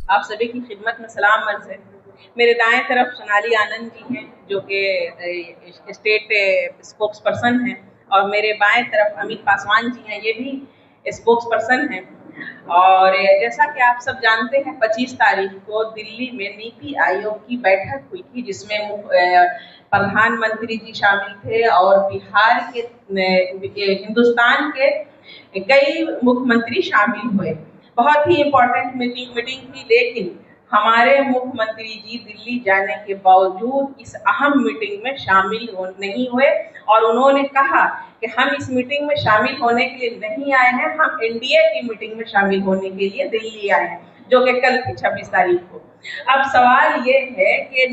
आप सभी की खिदमत में सलाम अर्ज़ है। मेरे दाएं तरफ सोनाली आनंद जी हैं, जो कि स्टेट स्पोक्स पर्सन हैं, और मेरे बाएं तरफ अमित पासवान जी हैं, ये भी स्पोक्स पर्सन हैं। और जैसा कि आप सब जानते हैं, 25 तारीख को दिल्ली में नीति आयोग की बैठक हुई थी, जिसमें प्रधानमंत्री जी शामिल थे और बिहार के हिंदुस्तान के कई मुख्यमंत्री शामिल हुए। बहुत ही इम्पोर्टेंट मीटिंग थी, लेकिन हमारे मुख्यमंत्री जी दिल्ली जाने के बावजूद इस अहम मीटिंग में शामिल नहीं हुए, और उन्होंने कहा कि हम इस मीटिंग में शामिल होने के लिए नहीं आए हैं, हम एनडीए की मीटिंग में शामिल होने के लिए दिल्ली आए हैं, जो कि कल थी 26 तारीख को। अब सवाल ये है कि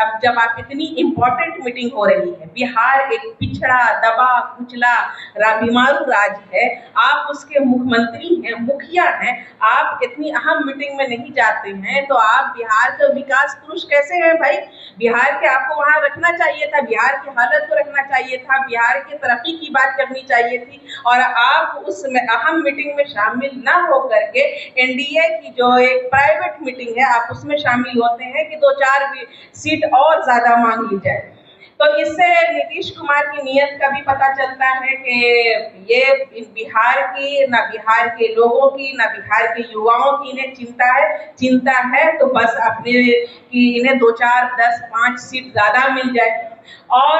अब जब आप इतनी इम्पोर्टेंट मीटिंग हो रही है, बिहार एक पिछड़ा दबा कुचला बीमारू राज्य है, आप उसके मुख्यमंत्री हैं, मुखिया हैं, आप इतनी अहम मीटिंग में नहीं जाते हैं, तो आप बिहार का विकास पुरुष कैसे हैं भाई? बिहार के आपको वहां रखना चाहिए था, बिहार की हालत को रखना चाहिए था, बिहार की तरक्की की बात करनी चाहिए थी, और आप उस अहम मीटिंग में शामिल न हो करके एनडीए की जो एक प्राइवेट मीटिंग है, आप उसमें शामिल होते हैं कि 2-4 सीट और ज्यादा मांग ली जाए। तो इससे नीतीश कुमार की नीयत का भी पता चलता है कि ये बिहार की, ना बिहार के लोगों की, ना बिहार के युवाओं की इन्हें चिंता है तो बस अपने कि इन्हें 2-4-10-5 सीट ज्यादा मिल जाए। और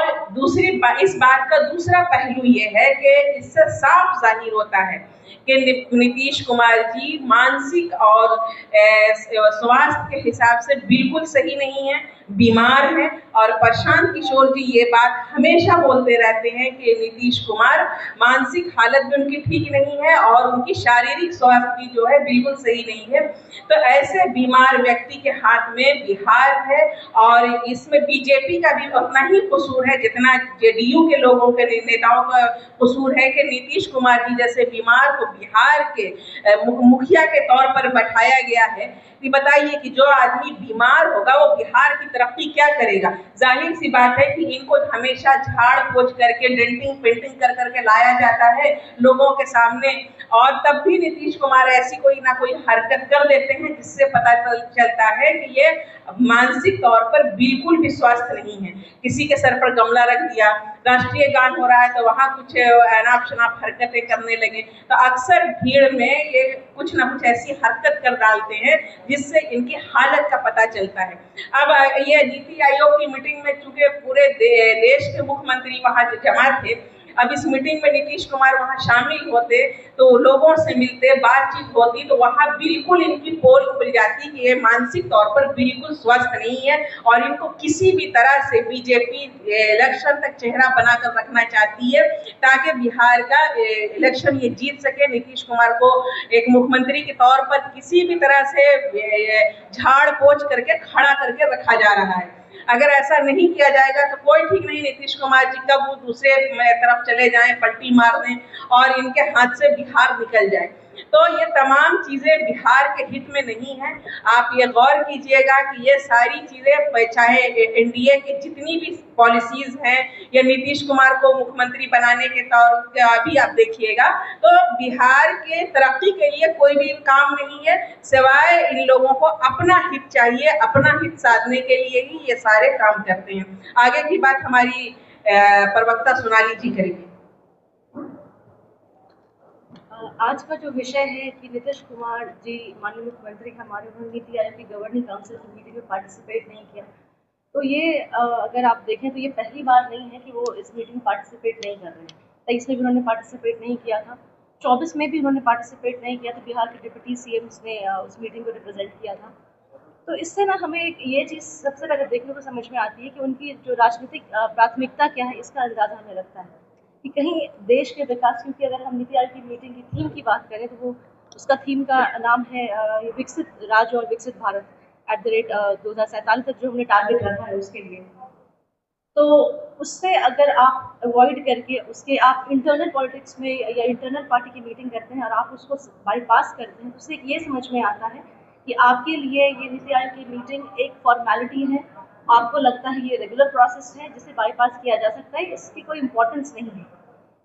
इस बात का दूसरा पहलू ये है कि इससे साफ जाहिर होता है कि नीतीश कुमार जी मानसिक और स्वास्थ्य के हिसाब से बिल्कुल सही नहीं है, बीमार हैं। और प्रशांत किशोर जी ये बात हमेशा बोलते रहते हैं कि नीतीश कुमार मानसिक हालत भी उनकी ठीक नहीं है और उनकी शारीरिक स्वास्थ्य भी जो है बिल्कुल सही नहीं है। तो ऐसे बीमार व्यक्ति के हाथ में बिहार है, और इसमें बीजेपी का भी उतना ही कसूर है जितना जेडीयू के लोगों के नेताओं का कसूर है कि नीतीश कुमार जी जैसे बीमार को बिहार के मुखिया के तौर पर बैठाया गया है। कि बताइए कि जो आदमी बीमार होगा वो बिहार की तरक्की क्या करेगा? जाहिर सी बात है कि इनको हमेशा झाड़ पोछ करके डेंटिंग पेंटिंग कर करके लाया जाता है लोगों के सामने, और तब भी नीतीश कुमार ऐसी कोई ना कोई हरकत कर देते हैं जिससे पता चलता है कि ये मानसिक तौर पर बिल्कुल भी स्वस्थ नहीं है। किसी के सर पर गमला रख दिया, राष्ट्रीय गान हो रहा है तो वहाँ कुछ अनाप शनाप हरकतें करने लगे, तो अक्सर भीड़ में ये कुछ ना कुछ ऐसी हरकत कर डालते हैं जिससे इनकी हालत का पता चलता है। अब ये नीति आयोग की मीटिंग में चूंकि पूरे देश के मुख्यमंत्री वहाँ जमा थे, अब इस मीटिंग में नीतीश कुमार वहाँ शामिल होते तो लोगों से मिलते, बातचीत होती, तो वहाँ बिल्कुल इनकी पोल खुल जाती कि ये मानसिक तौर पर बिल्कुल स्वस्थ नहीं है और इनको किसी भी तरह से बीजेपी इलेक्शन तक चेहरा बनाकर रखना चाहती है ताकि बिहार का इलेक्शन ये जीत सके। नीतीश कुमार को एक मुख्यमंत्री के तौर पर किसी भी तरह से झाड़ पोछ करके खड़ा करके रखा जा रहा है। अगर ऐसा नहीं किया जाएगा तो कोई ठीक नहीं, नीतीश कुमार जी कब वो दूसरे तरफ चले जाएं, पलटी मार दें और इनके हाथ से बिहार निकल जाए। तो ये तमाम चीजें बिहार के हित में नहीं है। आप ये गौर कीजिएगा कि ये सारी चीजें, चाहे एनडीए की जितनी भी पॉलिसीज हैं या नीतीश कुमार को मुख्यमंत्री बनाने के तौर पर भी आप देखिएगा, तो बिहार के तरक्की के लिए कोई भी काम नहीं है, सिवाय इन लोगों को अपना हित चाहिए, अपना हित साधने के लिए ही ये सारे काम करते हैं। आगे की बात हमारी प्रवक्ता सोनाली जी करेंगे। आज का जो विषय है कि नीतीश कुमार जी माननीय मुख्यमंत्री हमारे, उन्होंने नीति आयोग की गवर्निंग काउंसिल की मीटिंग में पार्टिसिपेट नहीं किया। तो ये अगर आप देखें तो ये पहली बार नहीं है कि वो इस मीटिंग में पार्टिसिपेट नहीं कर रहे हैं। 23 में भी उन्होंने पार्टिसिपेट नहीं किया था, 24 में भी उन्होंने पार्टिसिपेट नहीं किया था, बिहार के डिप्टी सीएम ने उस मीटिंग को रिप्रेजेंट किया था। तो इससे ना हमें ये चीज़ सबसे पहले देखने को समझ में आती है कि उनकी जो राजनीतिक प्राथमिकता क्या है, इसका अंदाजा हमें लगता है कि कहीं देश के विकास, क्योंकि अगर हम नीति आयोग की मीटिंग की थीम की बात करें तो वो उसका थीम का नाम है विकसित राज्य और विकसित भारत @ 2047 तक जो हमने टारगेट रखा है उसके लिए। तो उससे अगर आप अवॉइड करके उसके आप इंटरनल पॉलिटिक्स में या इंटरनल पार्टी की मीटिंग करते हैं और आप उसको बाईपास करते हैं, तो उससे ये समझ में आता है कि आपके लिए ये नीति आयोग की मीटिंग एक फॉर्मेलिटी है। आपको लगता है ये रेगुलर प्रोसेस है जिसे बाईपास किया जा सकता है, इसकी कोई इम्पोर्टेंस नहीं है।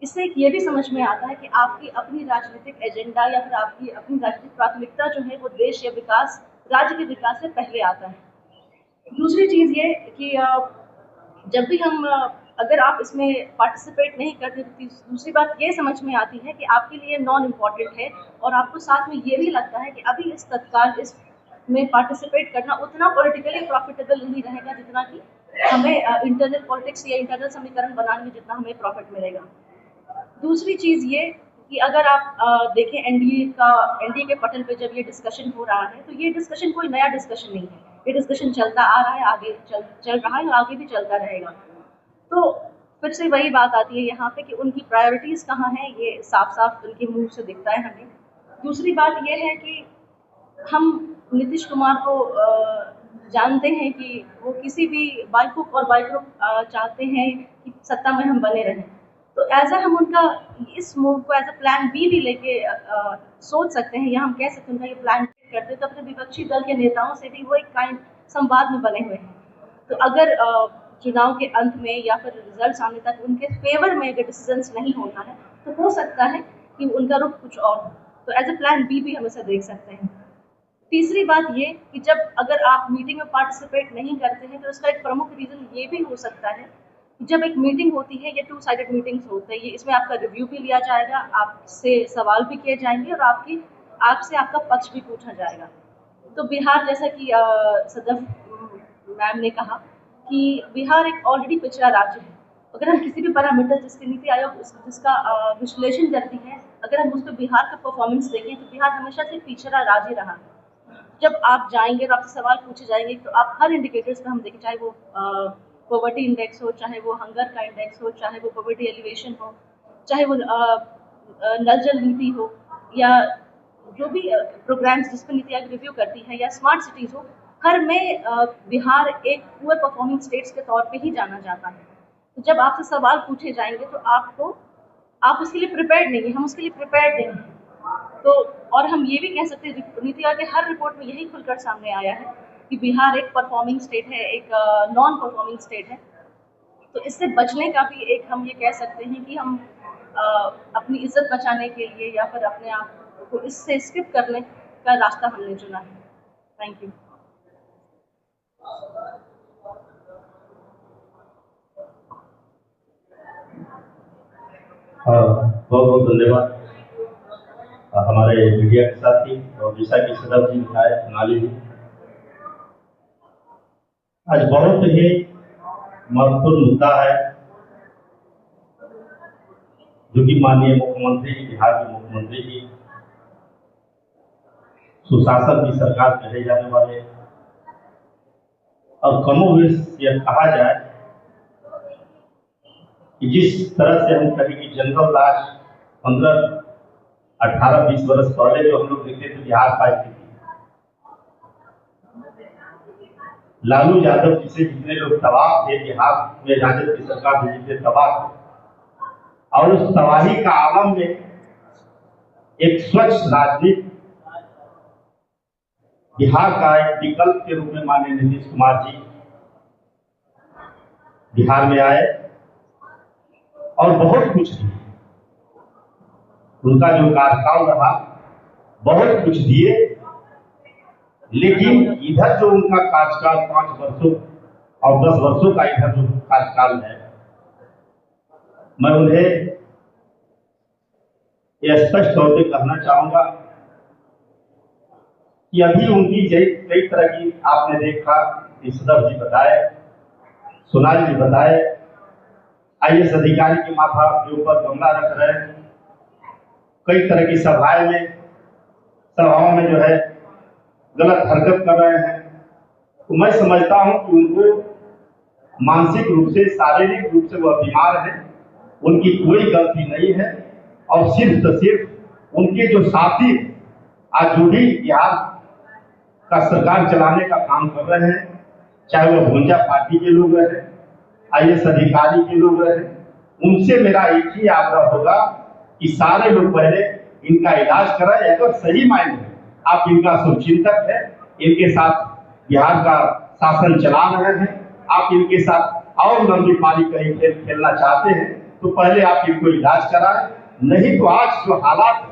इससे एक ये भी समझ में आता है कि आपकी अपनी राजनीतिक एजेंडा या फिर आपकी अपनी राजनीतिक प्राथमिकता जो है वो देश या विकास, राज्य के विकास से पहले आता है। दूसरी चीज़ ये कि जब भी हम अगर आप इसमें पार्टिसिपेट नहीं करते तो दूसरी बात ये समझ में आती है कि आपके लिए नॉन इम्पॉर्टेंट है, और आपको साथ में ये भी लगता है कि अभी इस तत्काल इस में पार्टिसिपेट करना उतना पॉलिटिकली प्रॉफिटेबल नहीं रहेगा जितना कि हमें इंटरनल पॉलिटिक्स या इंटरनल समीकरण बनाने में जितना हमें प्रॉफिट मिलेगा। दूसरी चीज़ ये कि अगर आप देखें एनडीए के पटल पे जब ये डिस्कशन हो रहा है तो ये डिस्कशन कोई नया डिस्कशन नहीं है, ये डिस्कशन चलता आ रहा है, आगे चल रहा है और आगे भी चलता रहेगा। तो फिर से वही बात आती है यहाँ पे कि उनकी प्रायोरिटीज़ कहाँ हैं, ये साफ साफ उनके मुंह से दिखता है हमें। दूसरी बात ये है कि हम नीतीश कुमार को जानते हैं कि वो किसी भी बाइकुक और बाइकुक चाहते हैं कि सत्ता में हम बने रहें, तो एज हम उनका इस मूव को एज अ प्लान बी भी लेके सोच सकते हैं, या हम कह सकते हैं उनका ये प्लान करते तो अपने विपक्षी दल के नेताओं से भी वो एक काइंड संवाद में बने हुए हैं। तो अगर चुनाव के अंत में या फिर रिजल्ट्स आने तक उनके फेवर में अगर डिसीजंस नहीं होता है तो हो सकता है कि उनका रुख कुछ और हो, तो एज अ प्लान बी भी हम इसे देख सकते हैं। तीसरी बात ये कि जब अगर आप मीटिंग में पार्टिसिपेट नहीं करते हैं तो इसका एक प्रमुख रीज़न ये भी हो सकता है कि जब एक मीटिंग होती है, ये 2 साइडेड मीटिंग्स होते हैं, ये इसमें आपका रिव्यू भी लिया जाएगा, आपसे सवाल भी किए जाएंगे और आपसे आपका पक्ष भी पूछा जाएगा। तो बिहार, जैसा कि सदफ मैम ने कहा कि बिहार एक ऑलरेडी पिछड़ा राज्य है। अगर हम किसी भी पैरामीटर जिसके नीति आयोग जिसका विश्लेषण करती है, अगर हम उस पर बिहार का परफॉर्मेंस देखें तो बिहार हमेशा से पिछड़ा राज्य रहा। जब आप जाएंगे और आपसे सवाल पूछे जाएंगे तो आप हर इंडिकेटर्स पर हम देखें, चाहे वो पॉवर्टी इंडेक्स हो, चाहे वो हंगर का इंडेक्स हो, चाहे वो पॉवर्टी एलिवेशन हो, चाहे वो नल जल नीति हो, या जो भी प्रोग्राम्स जिस पर नीति आयोग रिव्यू करती है, या स्मार्ट सिटीज़ हो, हर में बिहार एक पुअर परफॉर्मिंग स्टेट्स के तौर पे ही जाना जाता है। तो जब आपसे सवाल पूछे जाएंगे तो आप उसके लिए प्रिपेयर्ड नहीं है, हम उसके लिए प्रिपेयर्ड नहीं हैं। तो और हम ये भी कह सकते हैं नीति आयोग के हर रिपोर्ट में यही खुलकर सामने आया है कि बिहार एक परफॉर्मिंग स्टेट है, एक नॉन परफॉर्मिंग स्टेट है। तो इससे बचने का भी एक हम ये कह सकते हैं कि हम अपनी इज्जत बचाने के लिए या फिर अपने आप को इससे स्किप करने का रास्ता हमने चुना है। Thank you. बहुत बहुत धन्यवाद हमारे मीडिया के साथी और दिशा की सदफ जी, विधायक सोनाली जी। आज बहुत ही महत्वपूर्ण मुद्दा है जो कि माननीय मुख्यमंत्री जी, बिहार के मुख्यमंत्री जी, सुशासन की सरकार कहे जाने वाले, और कमोवेश यह कहा जाए कि जिस तरह से हम कहें कि जनरल राज 15-18-20 वर्ष पहले जो हम लोग देखते थे बिहार का स्थिति, लालू यादव जिसे जितने लोग तबाह थे बिहार में, राजद की सरकार से जितने तबाह थे, और उस तबाही का आलम में एक स्वच्छ राजनीति बिहार का एक विकल्प के रूप में माननीय नीतीश कुमार जी बिहार में आए और बहुत कुछ दिए। उनका जो कार्यकाल रहा बहुत कुछ दिए, लेकिन इधर जो उनका कार्यकाल 5 वर्षों और 10 वर्षों का इधर जो कार्यकाल है, मैं उन्हें यह स्पष्ट तौर पे कहना चाहूंगा कि अभी उनकी कई तरह की आपने देखा, सदफ जी बताए, सोनाली जी बताए, IAS अधिकारी के माथा के ऊपर गमला रख रहे हैं, कई तरह की सभाओं में जो है गलत हरकत कर रहे हैं। तो मैं समझता हूं कि उनको मानसिक रूप से, शारीरिक रूप से वह बीमार है, उनकी कोई गलती नहीं है, और सिर्फ तो सिर्फ उनके जो साथी आज जो भी बिहार का सरकार चलाने का काम कर रहे हैं, चाहे वह भुंजा पार्टी के लोग रहे, IAS अधिकारी के लोग रहे, उनसे मेरा एक ही आग्रह होगा कि सारे लोग पहले इनका इलाज कराएं। अगर सही मायने में आप इनका शुभचिंतक है, इनके साथ बिहार का शासन चला रहे हैं, आप इनके साथ और लंबी पारी कहीं खेल खेलना चाहते हैं, तो पहले आप इनको इलाज कराएं। नहीं तो आज जो हालात है,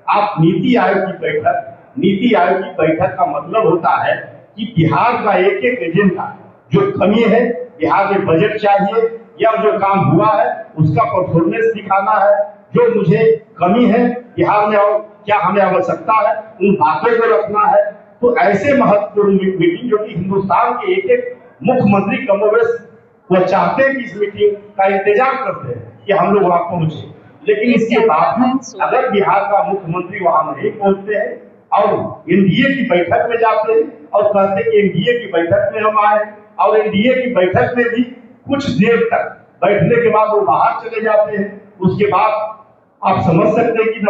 आप नीति आयोग की बैठक नीति आयोग की बैठक का मतलब होता है कि बिहार का एक एक एजेंडा, जो कमी है बिहार में बजट चाहिए या जो काम हुआ है उसका परफॉर्मेंस दिखाना है, जो मुझे कमी है बिहार में और क्या हमें आवश्यकता है उन बातों को रखना है। तो ऐसे महत्वपूर्ण मीटिंग जो कि हिंदुस्तान के एक एक मुख्यमंत्री कमोबेश वो चाहते हैं कि इस मीटिंग का इंतजार करते हैं कि हम लोग वहां पहुंचे, लेकिन इसके बावजूद अगर बिहार का मुख्यमंत्री वहां नहीं पहुंचते हैं और एनडीए की बैठक में जाते हैं और कहते हैं कि एनडीए की बैठक में हम आए और एनडीए की बैठक में भी कुछ देर तक बैठने के बाद वो बाहर चले जाते हैं, उसके बाद आप समझ सकते हैं कि न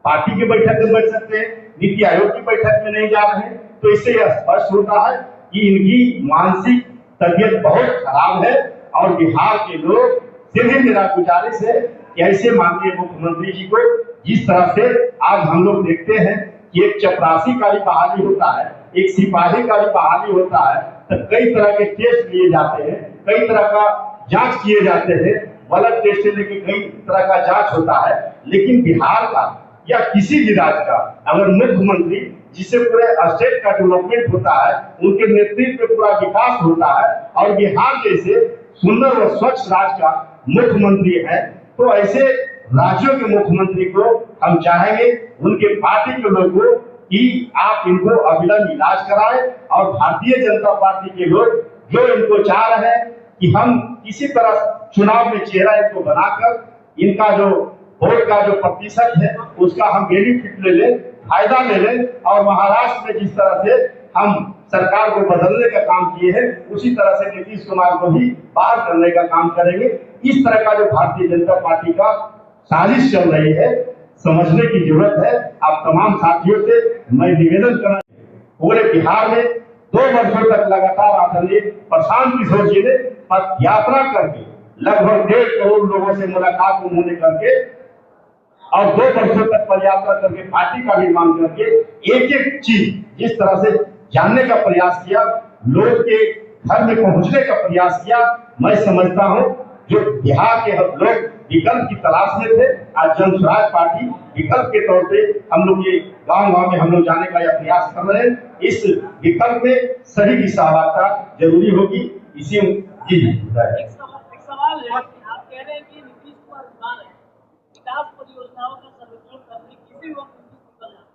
पार्टी की बैठक में बैठ सकते हैं, नीति आयोग की बैठक में नहीं जा रहे हैं। तो इससे यह स्पष्ट होता है कि इनकी मानसिक तबियत बहुत खराब है और बिहार के लोग से भी मेरा गुजारिश है कि ऐसे माननीय मुख्यमंत्री जी को जिस तरह से आज हम लोग देखते हैं कि एक चपरासी का भी बहाली होता है, एक सिपाही का भी बहाली होता है, तो कई तरह के टेस्ट लिए जाते हैं, कई तरह का जांच किए जाते हैं, ब्लड टेस्ट से लेकर कई तरह का जांच होता है, लेकिन बिहार का या किसी भी राज्य का अगर मुख्यमंत्री जिससे पूरे स्टेट का डेवलपमेंट होता है, उनके नेतृत्व में पूरा विकास होता है और बिहार जैसे सुंदर व स्वच्छ राज्य का मुख्यमंत्री है, तो ऐसे राज्यों के मुख्यमंत्री को हम चाहेंगे उनके पार्टी के लोगों कि आप इनको अविलंब इलाज कराएं और भारतीय जनता पार्टी के लोग जो इनको चाह रहे हैं कि हम किसी तरह चुनाव में चेहरा इनको बनाकर इनका जो वोट का जो प्रतिशत है उसका हम बेनिफिट ले लें, फायदा ले लें और महाराष्ट्र में जिस तरह से हम सरकार को बदलने का काम किए हैं उसी तरह से नीतीश कुमार को भी बाहर करने का काम करेंगे। इस तरह का जो भारतीय जनता पार्टी का साजिश चल रही है समझने की जरूरत है। आप तमाम साथियों से मैं निवेदन करना, पूरे बिहार में 2 वर्षों तक लगातार आदरणीय प्रशांत किशोर जी ने पद यात्रा करके लगभग 1.5 करोड़ लोगों से मुलाकात उन्होंने करके और 2 वर्षों तक पद यात्रा करके पार्टी का निर्माण करके एक एक चीज जिस तरह से जानने का प्रयास किया, लोग के घर में पहुंचने का प्रयास किया, मैं समझता हूं जो बिहार के लोग विकल्प की तलाश में थे, आज जन स्वराज पार्टी विकल्प के तौर पे हम लोग ये गांव-गांव में हम लोग जाने का यह प्रयास कर रहे हैं। इस विकल्प में सभी की सहभागिता जरूरी होगी। इसी एक सवाल है, आप कह रहे हैं कि नीतीश कुमार बीमार है, विकास परियोजनाओं का सर्वेक्षण करने किसी भी वक्त निकल जाए,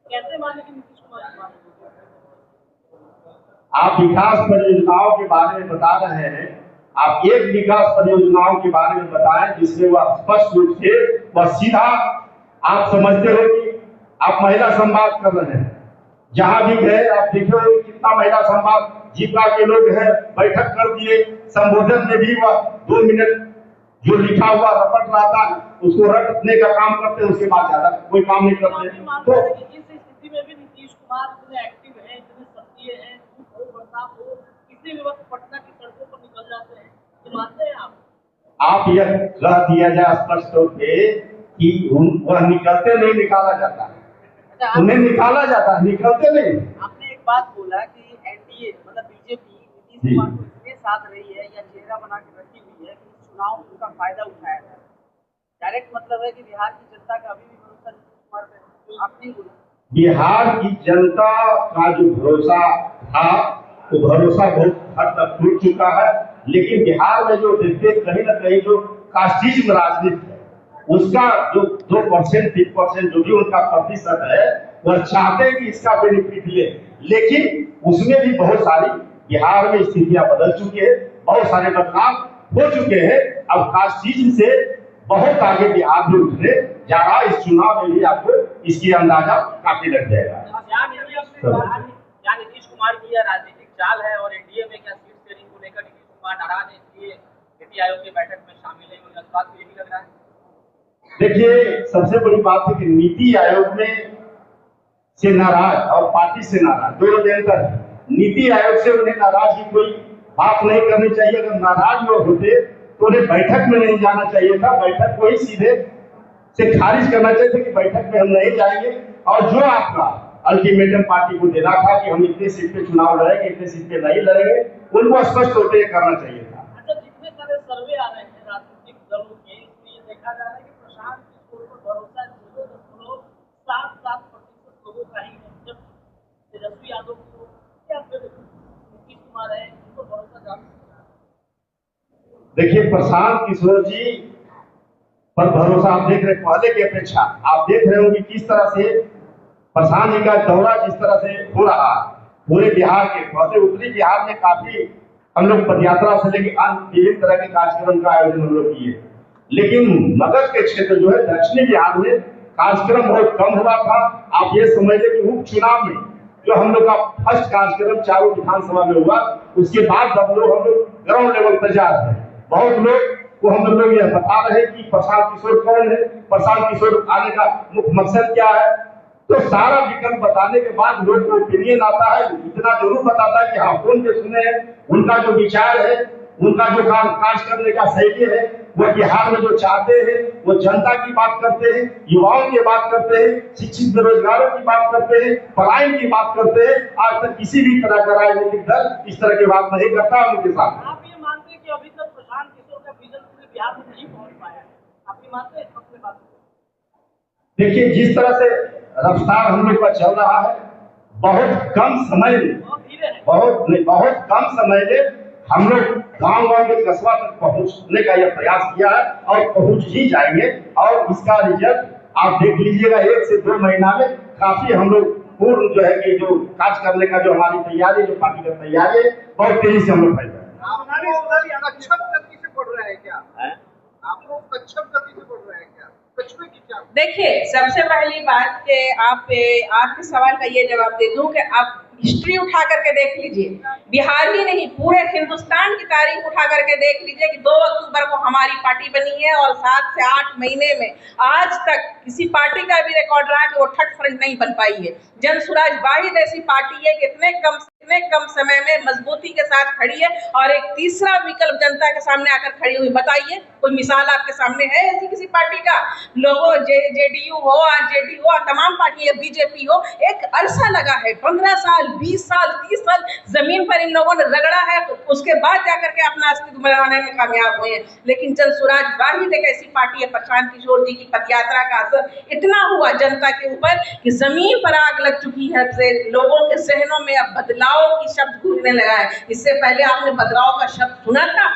कैसे माने कि नीतीश कुमार बीमार है? आप विकास परियोजनाओं के बारे में बता रहे हैं, आप एक विकास परियोजनाओं के बारे में बताएं जिसमें वह स्पष्ट रूप से वह सीधा आप समझते हो कि आप महिला संवाद कर रहे हैं। जहां भी गए आप देखो कितना महिला संवाद जीविका के लोग हैं बैठक कर दिए, संबोधन में भी वह 2 मिनट जो लिखा हुआ रपट रहा था उसको रटने का काम करते हैं, उसके बाद ज्यादा कोई काम नहीं करते। तो इस स्थिति में भी नीतीश कुमार इतने एक्टिव है, इतने सक्रिय है, बरसात हो किसी भी वक्त पटना की सड़कों पर निकल जाते हैं, तो मानते हैं आप यह कह दिया जाए स्पष्ट तौर पे कि वह निकलते नहीं, निकाला जाता है। अच्छा, उन्हें निकाला जाता है, निकलते नहीं। आपने एक बात बोला कि एनडीए मतलब बीजेपी नीतीश कुमार को इसलिए साथ रही है या चेहरा बना के रखी हुई है कि चुनाव उनका फायदा उठाया जाए। डायरेक्ट मतलब है कि बिहार की जनता का अभी भी भरोसा नीतीश कुमार पे आप नहीं बोला। बिहार की जनता का जो भरोसा था वो भरोसा बहुत हद तक टूट चुका है, लेकिन बिहार में जो देखते कहीं ना कहीं जो कास्टिज्म राजनीति है उसका जो 2% 3% जो भी उनका प्रतिशत है वह चाहते हैं कि इसका बेनिफिट ले, लेकिन उसमें भी बहुत सारी बिहार में स्थितियां बदल चुकी है, बहुत सारे बदलाव हो चुके हैं। अब कास्टिज्म से बहुत आगे बिहार में उठने जा रहा, इस चुनाव में भी आपको इसकी अंदाजा काफी लग जाएगा। क्या नीतीश कुमार की यह राजनीतिक चाल है और एनडीए में क्या सीट शेयरिंग को लेकर नीतीश कुमार नाराज है, इसलिए नीति आयोग की बैठक में शामिल है, उनका बात यही लग रहा है? देखिए सबसे बड़ी बात है कि नीति आयोग में से नाराज और पार्टी से नाराज दोनों अंतर है। नीति आयोग से उन्हें नाराज की कोई बात नहीं करनी चाहिए, अगर नाराज लोग होते तो उन्हें बैठक में नहीं जाना चाहिए था, बैठक को ही सीधे से खारिज करना चाहिए था कि बैठक में हम नहीं जाएंगे और जो आपका अल्टीमेटम पार्टी को देना था कि हम इतने सीट पे चुनाव लड़ेंगे, इतने सीट पे नहीं लड़ेंगे, उनको स्पष्ट होते करना चाहिए था। अच्छा, जितने सारे सर्वे आ रहे हैं राजनीतिक दलों के, इसमें देखा जा रहा है कि प्रशांत किशोर पर भरोसा 0.77% लोगों का ही है। देखिए, प्रशांत किशोर जी पर भरोसा आप देख रहे हैं, पहले की अपेक्षा आप देख रहे हो कि किस तरह से प्रशांत जी का दौरा जिस तरह से हो रहा है पूरे बिहार के, पहले उत्तरी बिहार में काफी हम लोग पदयात्रा से लेकर अन्य विभिन्न तरह के कार्यक्रम का आयोजन हम लोग किए, लेकिन मगध के क्षेत्र जो है दक्षिणी बिहार में कार्यक्रम बहुत कम हुआ था। आप ये समझ लें कि उपचुनाव में जो हम लोग का फर्स्ट कार्यक्रम चारों विधानसभा में हुआ, उसके बाद हम लोग ग्राउंड लेवल पर जा रहे हैं। बहुत लोग को हम लोग ये बता रहे हैं कि प्रशांत किशोर कौन है, प्रशांत किशोर आने का मुख्य मकसद क्या है। तो सारा विकल्प बताने के बाद लोग को ओपिनियन आता है, इतना जरूर बताता है कि हाँ कौन के सुने हैं, उनका जो विचार है, उनका जो कार्य करने का शैली है, वो बिहार में जो चाहते हैं वो जनता की बात करते हैं, युवाओं की बात करते हैं, शिक्षित बेरोजगारों की बात करते हैं, पलायन की बात करते हैं। आज तक किसी भी तरह का राजनीतिक दल इस तरह की बात नहीं करता उनके साथ। आप ये मानते हैं कि अभी तक प्रशांत किशोर का विजन पूरे बिहार में नहीं पहुंच पाया, आप ये मानते हैं अपनी बात? देखिए, जिस तरह से रफ्तार हम लोग का चल रहा है, बहुत कम समय में बहुत कम समय में हम लोग गांव-गांव के कस्बा तक पहुंचने का यह प्रयास किया है और पहुंच ही जाएंगे। और इसका रिजल्ट आप देख लीजिएगा, 1 से 2 महीना में काफी हम लोग पूर्ण जो है कि जो कार्य करने का जो हमारी तैयारी, जो पार्टी का तैयारी है, बहुत तेजी से हम लोग फैल रहे हैं। कच्छप गति से बढ़ रहे हैं क्या? आप लोग कच्छप गति से बढ़ रहे हैं क्या? कछुए की क्या? देखिए, सबसे पहली बात कि आपके सवाल का ये जवाब दे दूं कि आप हिस्ट्री उठा करके देख लीजिए, बिहार ही नहीं पूरे हिंदुस्तान की तारीख उठा करके देख लीजिए कि 2 अक्टूबर को हमारी पार्टी बनी है और 7 से 8 महीने में आज तक किसी पार्टी का भी रिकॉर्ड रहा कि वो थर्ड फ्रंट नहीं बन पाई है। जन सुराज वाहिद ऐसी पार्टी है कि इतने कम समय में मजबूती के साथ खड़ी है और एक तीसरा विकल्प जनता के सामने आकर खड़ी हुई। बताइए, कोई मिसाल आपके सामने है ऐसी किसी पार्टी का? लोगों जेडीयू हो, आरजेडी हो, तमाम पार्टी, बीजेपी हो, एक अरसा लगा है, 15 साल, 20 साल, 30 साल जमीन पर इन लोगों ने रगड़ा है, उसके बाद जाकर के अपना अस्तित्व बनाने में कामयाब हुए हैं। लेकिन जन सुराज वाहिद एक ऐसी पार्टी है, प्रशांत किशोर जी की पदयात्रा का असर इतना हुआ जनता के ऊपर कि जमीन पर आग लग चुकी है। लोगों के जहनों में अब बदलाव की शब्द गूंजने लगा है। इससे पहले आपने बदलाव का शब्द सुना था?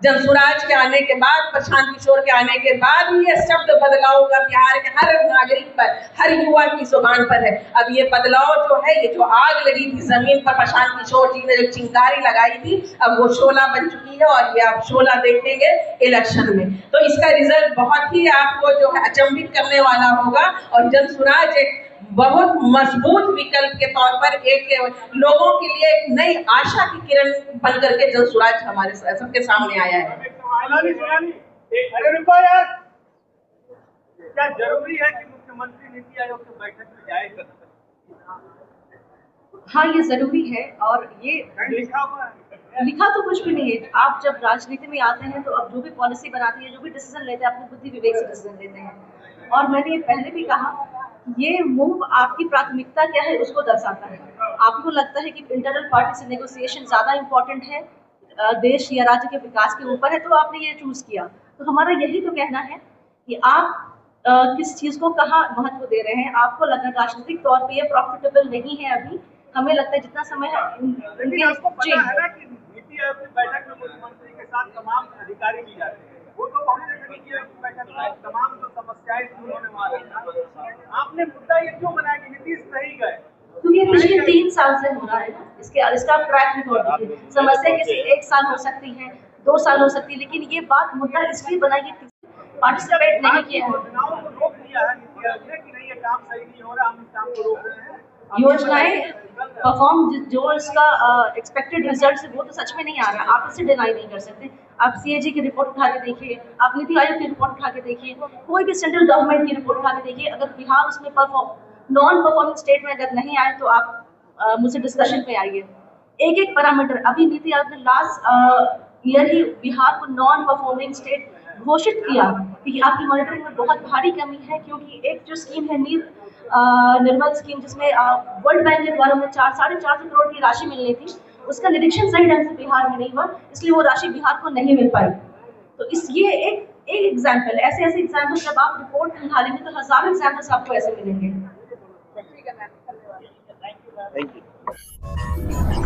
जन सुराज के आने के बाद, प्रशांत किशोर के आने के बाद ही ये शब्द बदलाव का बिहार के हर नागरिक पर, हर युवा की जुबान पर है। अब ये बदलाव जो है, ये जो आग लगी थी जमीन पर, प्रशांत किशोर जी ने जो चिंगारी लगाई थी, अब वो शोला बन चुकी है और ये आप शोला देखेंगे इलेक्शन में। तो इसका रिजल्ट बहुत ही आपको जो है अचंभित करने वाला होगा और जन सुराज एक बहुत मजबूत विकल्प के तौर पर एक लोगों के लिए एक नई आशा की किरण बन करके जन सुराज हमारे सबके सामने आया है। क्या जरूरी है कि मुख्यमंत्री नीति आयोग की बैठक में जाएगा? हाँ, ये जरूरी है और ये लिखा हुआ है, लिखा तो कुछ भी नहीं है। आप जब राजनीति में आते हैं तो अब जो भी पॉलिसी बनाते हैं, जो भी डिसीजन लेते हैं, अपनी बुद्धि विवेक से डिसीजन लेते हैं। और मैंने पहले भी कहा, ये मूव आपकी प्राथमिकता क्या है उसको दर्शाता है। आपको लगता है कि इंटरनल पार्टी से नेगोशिएशन ज़्यादा इम्पोर्टेंट है, देश या राज्य के विकास के ऊपर है, तो आपने ये चूज़ किया। तो हमारा यही तो कहना है कि आप किस चीज़ को कहाँ महत्व दे रहे हैं। आपको लगा राजनीतिक तौर पे ये प्रॉफिटेबल नहीं है अभी, हमें लगता है जितना समय है लेकिन आपको पता है ना कि नीति आयोग की बैठक में मुख्यमंत्री के साथ तमाम अधिकारी भी जाते हैं, वो तो बहुत नीति आयोग की बैठक में तमाम जो समस्याएं उन्होंने वहाँ रखा। आपने मुद्दा ये क्यों बनाया कि नीतीश नहीं गए? क्योंकि ये पिछले 3 साल से हो रहा है ना, इसका ट्रैक रिकॉर्ड देखिए। समस्या किसी 1 साल हो सकती है, 2 साल हो सकती है, लेकिन ये बात मुद्दा इसलिए बनाई कि पार्टिसिपेट नहीं किया है। योजनाओं को रोक दिया है नीति आयोग ने कि नहीं ये काम सही नहीं हो रहा, हम इस काम को रोक रहे हैं। योजनाएं परफॉर्म जो इसका एक्सपेक्टेड रिजल्ट है वो तो सच में नहीं आ रहा, आप इसे डिनाई नहीं कर सकते। आप सीएजी की रिपोर्ट उठा के देखिए, आप नीति आयोग की रिपोर्ट उठा के देखिए, कोई भी सेंट्रल गवर्नमेंट की रिपोर्ट उठा के देखिए, अगर बिहार उसमें नॉन परफॉर्मिंग स्टेट में अगर नहीं आए तो आप मुझसे डिस्कशन पे आइए। एक पैरामीटर अभी नीति आयोग ने लास्ट ईयर ही बिहार को नॉन परफॉर्मिंग स्टेट घोषित किया कि आपकी मॉनिटरिंग में बहुत भारी कमी है, क्योंकि एक जो स्कीम है निर्मल स्कीम, जिसमें वर्ल्ड बैंक के द्वारा हमें 450 करोड़ की राशि मिलनी थी, उसका निरीक्षण सही ढंग से बिहार में नहीं हुआ, इसलिए वो राशि बिहार को नहीं मिल पाई। तो ये एक एग्जाम्पल, ऐसे एग्जाम्पल जब आप रिपोर्ट निकालेंगे तो हजारों एग्जाम्पल्स आपको ऐसे मिलेंगे। ठीक है मैम, थैंक यू।